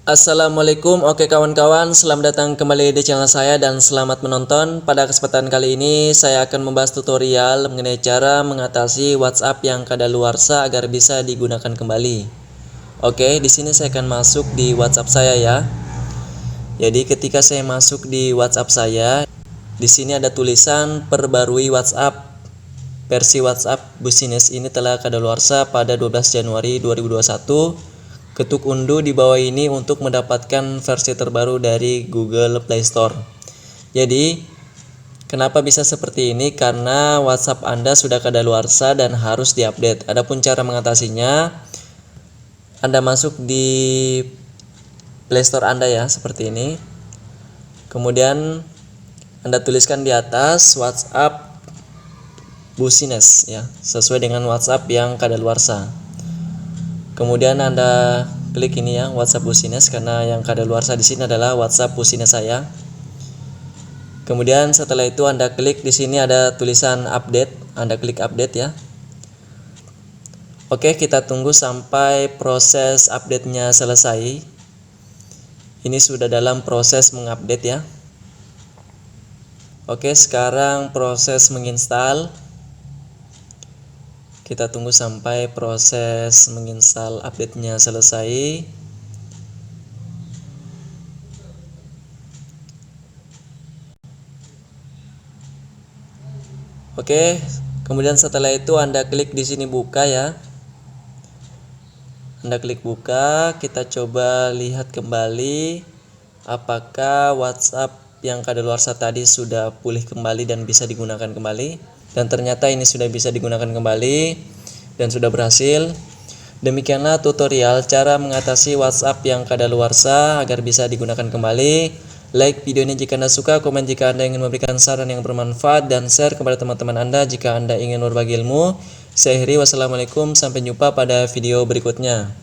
Assalamualaikum, oke kawan-kawan, selamat datang kembali di channel saya dan selamat menonton. Pada kesempatan kali ini saya akan membahas tutorial mengenai cara mengatasi WhatsApp yang kadaluarsa agar bisa digunakan kembali. Oke, di sini saya akan masuk di WhatsApp saya ya. Jadi ketika saya masuk di WhatsApp saya, di sini ada tulisan perbarui WhatsApp. Versi WhatsApp Business ini telah kadaluarsa pada 12 Januari 2021. Ketuk unduh di bawah ini untuk mendapatkan versi terbaru dari Google Play Store. Jadi, kenapa bisa seperti ini? Karena WhatsApp Anda sudah kadaluarsa dan harus diupdate. Adapun cara mengatasinya, Anda masuk di Play Store Anda ya, seperti ini. Kemudian Anda tuliskan di atas WhatsApp Business ya, sesuai dengan WhatsApp yang kadaluarsa. Kemudian Anda klik ini ya, WhatsApp Business, karena yang kadaluarsa di sini adalah WhatsApp Business saya. Kemudian setelah itu Anda klik di sini ada tulisan update, Anda klik update ya. Oke, kita tunggu sampai proses update-nya selesai. Ini sudah dalam proses mengupdate ya. Oke, sekarang proses menginstal. Kita tunggu sampai proses menginstal update-nya selesai. Oke, kemudian setelah itu Anda klik di sini buka ya. Anda klik buka, kita coba lihat kembali apakah WhatsApp yang kadaluarsa tadi sudah pulih kembali dan bisa digunakan kembali. Dan ternyata ini sudah bisa digunakan kembali dan sudah berhasil. Demikianlah tutorial cara mengatasi WhatsApp yang kadaluarsa agar bisa digunakan kembali. Like video ini jika Anda suka, komen jika Anda ingin memberikan saran yang bermanfaat, dan share kepada teman-teman Anda jika Anda ingin berbagi ilmu. Saya akhiri, wassalamualaikum, sampai jumpa pada video berikutnya.